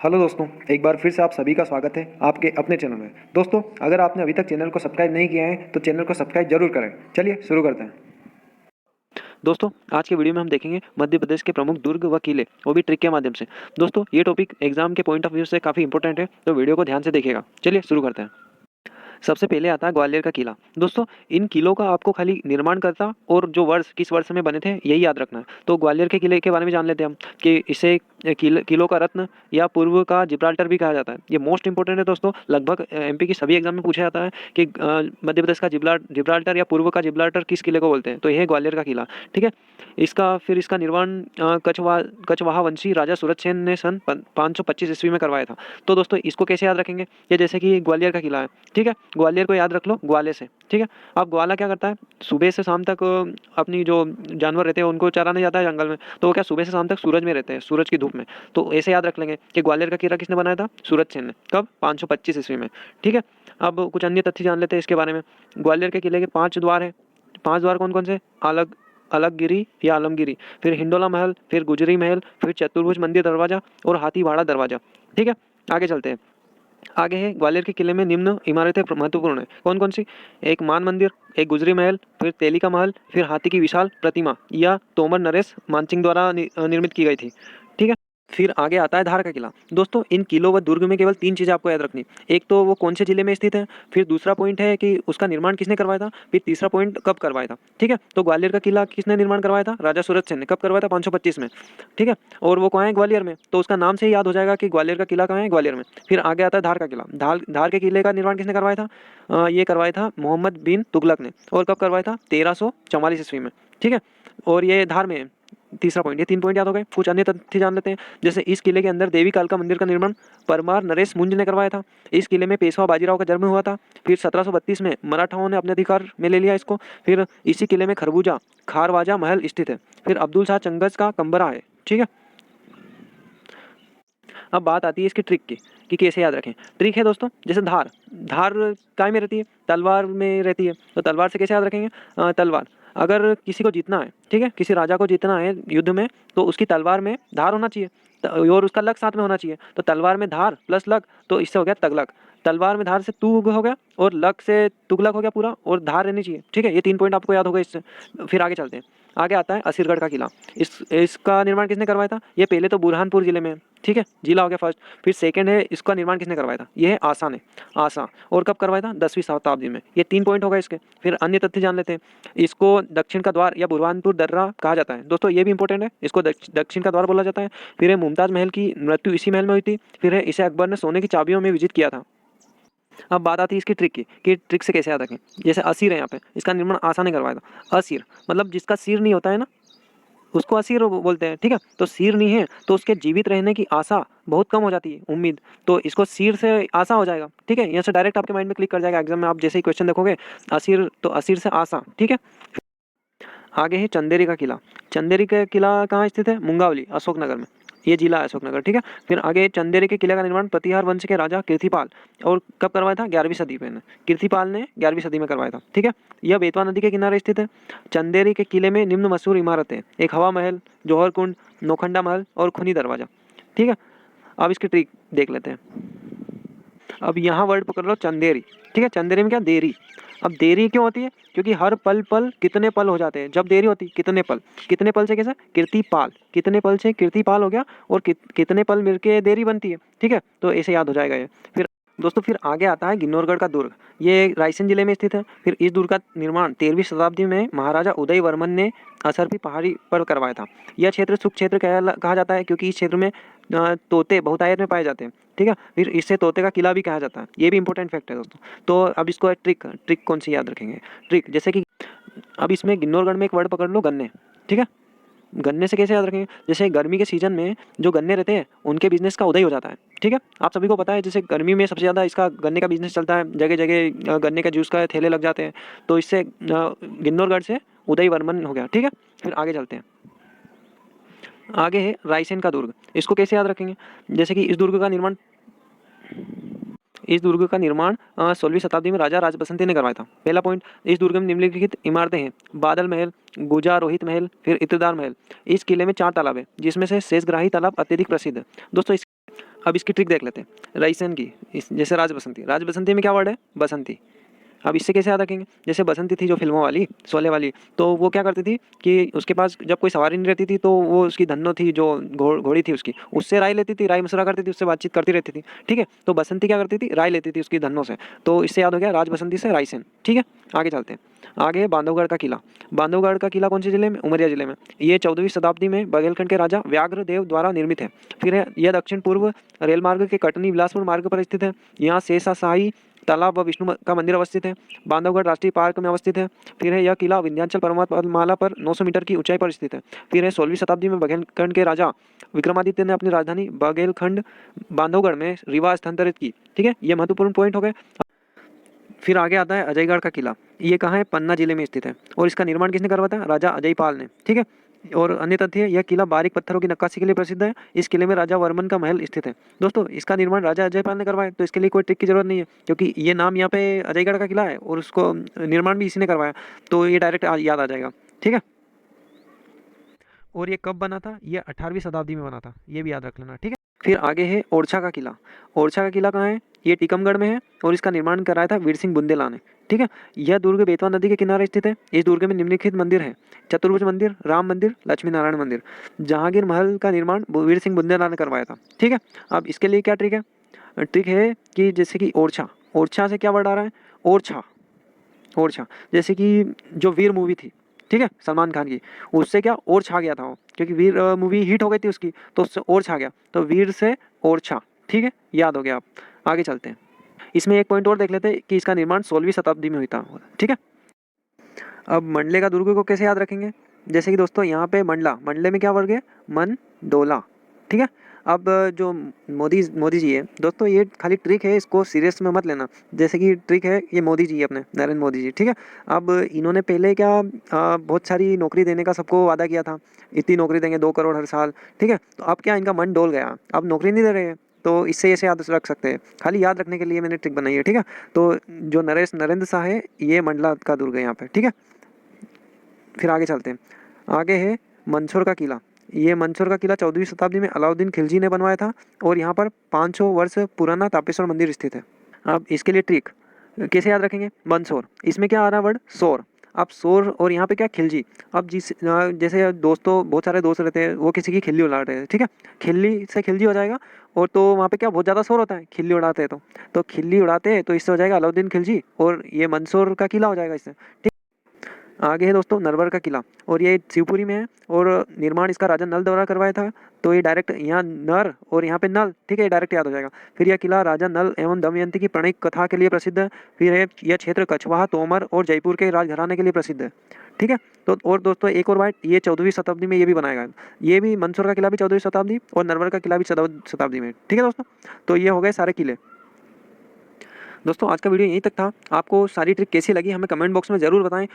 Hello दोस्तों, एक बार फिर से आप सभी का स्वागत है आपके अपने चैनल में। दोस्तों, अगर आपने अभी तक चैनल को सब्सक्राइब नहीं किया है तो चैनल को सब्सक्राइब जरूर करें। चलिए शुरू करते हैं। दोस्तों, आज के वीडियो में हम देखेंगे मध्य प्रदेश के प्रमुख दुर्ग व किले, वो भी ट्रिक के माध्यम से। दोस्तों, ये टॉपिक एग्जाम के पॉइंट ऑफ व्यू से काफ़ी इंपॉर्टेंट है, तो वीडियो को ध्यान से देखिएगा। चलिए शुरू करते हैं। सबसे पहले आता है ग्वालियर का किला। दोस्तों, इन किलों का आपको खाली निर्माणकर्ता और जो वर्ष किस वर्ष में बने थे यही याद रखना है। तो ग्वालियर के किले के बारे में जान लेते हैं हम कि इसे किलों का रत्न या पूर्व का जिब्राल्टर भी कहा जाता है। ये मोस्ट इंपॉर्टेंट है दोस्तों, लगभग एमपी की सभी एग्जाम में पूछा जाता है कि मध्य प्रदेश का जिब्राल्टर या पूर्व का जिब्राल्टर किस किले को बोलते हैं, तो यह है ग्वालियर का किला। ठीक है, इसका निर्माण कछवाहा वंशी राजा सूरजसेन ने सन 525 ईस्वी में करवाया था। तो दोस्तों, इसको कैसे याद रखेंगे? ये जैसे कि ग्वालियर का किला है, ठीक है, ग्वालियर को याद रख लो ग्वाले से। ठीक है, अब ग्वाला क्या करता है, सुबह से शाम तक अपनी जो जानवर रहते हैं उनको चराने जाता है जंगल में। तो वो क्या सूरज से शाम तक सूरज में रहते हैं, सूरज की धूप में। तो ऐसे याद रख लेंगे कि ग्वालियर का किला किसने बनाया था? सूरजसेन ने। कब? 525 ईस्वी में। ठीक है, अब कुछ अन्य तथ्य जान लेते हैं इसके बारे में। ग्वालियर के किले के 5 द्वार हैं। 5 द्वार कौन कौन से? अलग अलगगिरी या आलमगिरी, फिर हिंडोला महल, फिर गुजरी महल, फिर चतुर्भुज मंदिर दरवाजा और हाथीवाड़ा दरवाजा। ठीक है, आगे चलते हैं। आगे है ग्वालियर के किले में निम्न इमारतें महत्वपूर्ण है। कौन कौन सी? एक मान मंदिर, एक गुजरी महल, फिर तेली का महल, फिर हाथी की विशाल प्रतिमा या तोमर नरेश मानसिंह द्वारा निर्मित की गई थी। ठीक है, फिर आगे आता है धार का किला। दोस्तों, इन किलों व दुर्ग में केवल 3 चीज़ें आपको याद रखनी। एक तो वो कौन से जिले में स्थित है, फिर दूसरा पॉइंट है कि उसका निर्माण किसने करवाया था, फिर तीसरा पॉइंट कब करवाया था। ठीक है, तो ग्वालियर का किला किसने निर्माण करवाया था? राजा सूरजसेन ने। कब करवाया था? 525 में। ठीक है, और वो कहाँ है? ग्वालियर में। तो उसका नाम से ही याद हो जाएगा कि ग्वालियर का किला कहाँ है? ग्वालियर में। फिर आगे आता है धार का किला। धार के किले का निर्माण किसने करवाया था? ये करवाया था मोहम्मद बिन तुगलक ने। और कब करवाया था? 1344 ईस्वी में। ठीक है, और ये धार में है। तीसरा पॉइंट, ये 3 पॉइंट याद हो गए। कुछ अन्य तथ्य जान लेते हैं, जैसे इस किले के अंदर देवी कालका मंदिर का निर्माण परमार नरेश मुंज ने करवाया था। इस किले में पेशवा बाजीराव का जन्म हुआ था। फिर 1732 में मराठाओं ने अपने अधिकार में ले लिया इसको। फिर इसी किले में खरबूजा खारवाजा महल स्थित है। फिर अब्दुल शाह चंगज का कम्बरा है। ठीक है, अब बात आती है इसकी ट्रिक की कि कैसे याद रखें। ट्रिक है दोस्तों, जैसे धार धार काय में रहती है? तलवार में रहती है। तो तलवार से कैसे याद रखेंगे? तलवार, अगर किसी को जीतना है, ठीक है, किसी राजा को जीतना है युद्ध में, तो उसकी तलवार में धार होना चाहिए और उसका लग साथ में होना चाहिए। तो तलवार में धार प्लस लग, तो इससे हो गया तगलक। तलवार में धार से तुग हो गया और लग से तुगलक हो गया पूरा, और धार रहनी चाहिए। ठीक है, ये 3 पॉइंट आपको याद होगा इससे। फिर आगे चलते हैं। आगे आता है असीरगढ़ का किला। इसका निर्माण किसने करवाया था? ये पहले तो बुरहानपुर जिले में है। ठीक है, जिला हो गया फर्स्ट। फिर सेकंड है, इसका निर्माण किसने करवाया था? ये है आसा ने। आसा, और कब करवाया था? 10वीं शताब्दी में। ये 3 पॉइंट होगा इसके। फिर अन्य तथ्य जान लेते हैं। इसको दक्षिण का द्वार या बुरहानपुर दर्रा कहा जाता है। दोस्तों, ये भी इंपॉर्टेंट है, इसको दक्षिण का द्वार बोला जाता है। फिर है मुमताज महल की मृत्यु इसी महल में हुई थी। फिर है इसे अकबर ने सोने की चाबियों में विजिट किया था। अब बात आती है इसकी ट्रिक की कि ट्रिक से कैसे याद रखें। जैसे असीर है, यहाँ पे इसका निर्माण आसा ने करवाया था। असीर मतलब जिसका सिर नहीं होता है ना, उसको असीर बोलते हैं। ठीक है, तो सिर नहीं है तो उसके जीवित रहने की आशा बहुत कम हो जाती है, उम्मीद। तो इसको सिर से आशा हो जाएगा। ठीक है, यहाँ से डायरेक्ट आपके माइंड में क्लिक कर जाएगा एग्जाम में, आप जैसे ही क्वेश्चन देखोगे असीर, तो असीर से आशा। ठीक है, आगे है चंदेरी का किला। चंदेरी का किला कहाँ स्थित है? मुंगावली, अशोकनगर में। ये जिला है अशोकनगर। ठीक है, फिर आगे चंदेरी के किले का निर्माण प्रतिहार वंश के राजा कीर्तिपाल और कब करवाया था? 11वीं सदी में। कीर्तिपाल ने 11वीं सदी में करवाया था। ठीक है, यह बेतवा नदी के किनारे स्थित है। चंदेरी के किले में निम्न मशहूर इमारतें: एक हवा महल, जौहर कुंड, नौखंडा महल और खुनी दरवाजा। ठीक है, अब इसकी ट्रिक देख लेते हैं। अब यहाँ वर्ड पकड़ लो चंदेरी। ठीक है, चंदेरी में क्या? देरी। अब देरी क्यों होती है? क्योंकि हर पल पल कितने पल हो जाते हैं जब देरी होती है? कितने पल। कितने पल से कैसे? कीर्तिपाल, कितने पल से कीर्तिपाल हो गया, और कितने पल मिलके देरी बनती है। ठीक है, तो ऐसे याद हो जाएगा ये। फिर दोस्तों, फिर आगे आता है गिन्नौरगढ़ का दुर्ग। ये रायसेन जिले में स्थित है। फिर इस दुर्ग का निर्माण 13वीं शताब्दी में महाराजा उदय वर्मन ने असरफी पहाड़ी पर करवाया था। यह क्षेत्र सुख क्षेत्र कहा जाता है क्योंकि इस क्षेत्र में तोते बहुतायत में पाए जाते हैं। ठीक है, फिर इससे तोते का किला भी कहा जाता है। ये भी इंपॉर्टेंट फैक्ट है दोस्तों। तो अब इसको ट्रिक ट्रिक कौन सी याद रखेंगे? ट्रिक जैसे कि अब इसमें गिन्नौरगढ़ में एक वर्ड पकड़ लो, गन्ने। ठीक है, गन्ने से कैसे याद रखेंगे? जैसे गर्मी के सीजन में जो गन्ने रहते हैं उनके बिजनेस का उदय हो जाता है। ठीक है, आप सभी को पता है, जैसे गर्मी में सबसे ज़्यादा इसका गन्ने का बिजनेस चलता है, जगह जगह गन्ने का जूस का ठेले लग जाते हैं। तो इससे गिन्नौरगढ़ से उदय वर्मन हो गया। ठीक है, फिर आगे चलते हैं। आगे है रायसेन का दुर्ग। इसको कैसे याद रखेंगे? जैसे कि इस दुर्ग का निर्माण 16वीं शताब्दी में राजा राजबसंती ने करवाया था। पहला पॉइंट, इस दुर्ग में निम्नलिखित इमारतें हैं: बादल महल, गुजारोहित महल, फिर इत्रदार महल। इस किले में 4 तालाब है, जिसमें से शेषग्राही तालाब अत्यधिक प्रसिद्ध है। दोस्तों, अब इसकी ट्रिक देख लेते हैं रायसेन की। जैसे राज बसंती, राज बसंती में क्या वर्ड है? बसंती। अब इससे कैसे याद रखेंगे? जैसे बसंती थी जो फिल्मों वाली, शोले वाली, तो वो क्या करती थी कि उसके पास जब कोई सवारी नहीं रहती थी तो वो उसकी धन्नो थी जो घोड़ी थी उसकी, उससे राय लेती थी, राय मशवरा करती थी, उससे बातचीत करती रहती थी। ठीक है, तो बसंती क्या करती थी? राय लेती थी उसकी धन्नों से। तो इससे याद हो गया राज बसंती से रायसेन। ठीक है, आगे चलते हैं। आगे है बांधवगढ़ का किला। बांधवगढ़ का किला कौन से जिले में? उमरिया जिले में। ये 14वीं शताब्दी में बघेलखंड के राजा व्याघ्रदेव द्वारा निर्मित है। फिर है यह दक्षिण पूर्व रेल मार्ग के कटनी बिलासपुर मार्ग पर स्थित है। यहाँ शेषशाही तालाब व विष्णु का मंदिर अवस्थित है। बांधवगढ़ राष्ट्रीय पार्क में अवस्थित है। फिर है यह किला विंध्याचल पर्वतमाला पर 900 मीटर की ऊंचाई पर स्थित है। फिर है 16वीं शताब्दी में बघेलखंड के राजा विक्रमादित्य ने अपनी राजधानी बघेलखंड बांधवगढ़ में रीवा स्थानांतरित की। ठीक है, ये महत्वपूर्ण पॉइंट हो गए। फिर आगे आता है अजयगढ़ का किला। ये कहाँ है? पन्ना जिले में स्थित है और इसका निर्माण किसने करवाया था? राजा अजयपाल ने। ठीक है, और अन्य तथ्य यह किला बारीक पत्थरों की नक्काशी के लिए प्रसिद्ध है। इस किले में राजा वर्मन का महल स्थित है। दोस्तों इसका निर्माण राजा अजयपाल ने करवाया, तो इसके लिए कोई ट्रिक की जरूरत नहीं है क्योंकि ये नाम यहाँ पे अजयगढ़ का किला है और उसको निर्माण भी इसी ने करवाया, तो ये डायरेक्ट याद आ जाएगा। ठीक है, और ये कब बना था? ये 18वीं शताब्दी में बना था, ये भी याद रख लेना। ठीक है, फिर आगे है ओरछा का किला। ओरछा का किला कहाँ है? ये टीकमगढ़ में है और इसका निर्माण कराया था वीर सिंह बुंदेला ने। ठीक है, यह दुर्ग बेतवा नदी के किनारे स्थित है। इस दुर्ग में निम्नलिखित मंदिर है: चतुर्भुज मंदिर, राम मंदिर, लक्ष्मी नारायण मंदिर। जहांगीर महल का निर्माण वीर सिंह बुंदेला ने करवाया था। ठीक है, अब इसके लिए क्या ट्रिक है? ट्रिक है कि जैसे कि ओरछा, ओरछा से क्या वर्ड आ रहा है? ओरछा, ओरछा। जैसे कि जो वीर मूवी थी, ठीक है, सलमान खान की, उससे क्या और छा गया था वो, क्योंकि वीर मूवी हिट हो गई थी उसकी, तो उससे और छा गया, तो वीर से और छा। ठीक है, याद हो गया। आप आगे चलते हैं। इसमें एक पॉइंट और देख लेते हैं कि इसका निर्माण 16वीं शताब्दी में हुई था। ठीक है, अब मंडले का दुर्ग को कैसे याद रखेंगे? जैसे कि दोस्तों यहाँ पे मंडला, मंडले में क्या वर्ग है? मन डोला। ठीक है, अब जो मोदी जी है दोस्तों, ये खाली ट्रिक है, इसको सीरियस में मत लेना। जैसे कि ट्रिक है, ये मोदी जी अपने नरेंद्र मोदी जी। ठीक है, अब इन्होंने पहले क्या बहुत सारी नौकरी देने का सबको वादा किया था, इतनी नौकरी देंगे 2 करोड़ हर साल। ठीक है, तो अब क्या इनका मन डोल गया, अब नौकरी नहीं दे रहे हैं, तो इससे ऐसे याद रख सकते हैं, खाली याद रखने के लिए मैंने ट्रिक बनाई है। ठीक है, तो जो नरेंद्र शाह है, ये मंडला का दुर्ग है यहाँ पे। ठीक है, फिर आगे चलते हैं। आगे है मंदसौर का किला। ये मंदसौर का किला 14वीं शताब्दी में अलाउद्दीन खिलजी ने बनवाया था और यहाँ पर 500 वर्ष पुराना तापेश्वर मंदिर स्थित है। अब इसके लिए ट्रिक कैसे याद रखेंगे? मंदसौर, इसमें क्या आ रहा है वर्ड? सौर। अब सौर और यहाँ पे क्या? खिलजी। अब जैसे दोस्तों, बहुत सारे दोस्त रहते हैं, वो किसी की खिल्ली उड़ा रहे हैं। ठीक है, खिल्ली से खिलजी हो जाएगा, और तो वहाँ पे क्या बहुत ज़्यादा शोर होता है खिल्ली उड़ाते हैं, तो खिल्ली उड़ाते हैं, तो इससे हो जाएगा अलाउद्दीन खिलजी, और ये मंदसौर का किला हो जाएगा इससे। ठीक, आगे है दोस्तों नरवर का किला, और ये शिवपुरी में है, और निर्माण इसका राजा नल द्वारा करवाया था, तो ये डायरेक्ट यहाँ नर और यहाँ पे नल, ठीक है, ये डायरेक्ट याद हो जाएगा। फिर यह किला राजा नल एवं दमयंती की प्रणय कथा के लिए प्रसिद्ध है। फिर है यह क्षेत्र कछवाहा, तोमर और जयपुर के राजघराने के लिए प्रसिद्ध है। ठीक है, तो और दोस्तों एक और बात, ये 14वीं शताब्दी में ये भी बनाया गया, ये भी मंदसौर का किला भी 14वीं शताब्दी और नरवर का किला भी 14वीं शताब्दी में। ठीक है दोस्तों, तो ये हो गए सारे किले। दोस्तों आज का वीडियो यहीं तक था। आपको सारी ट्रिक कैसी लगी हमें कमेंट बॉक्स में ज़रूर बताएं।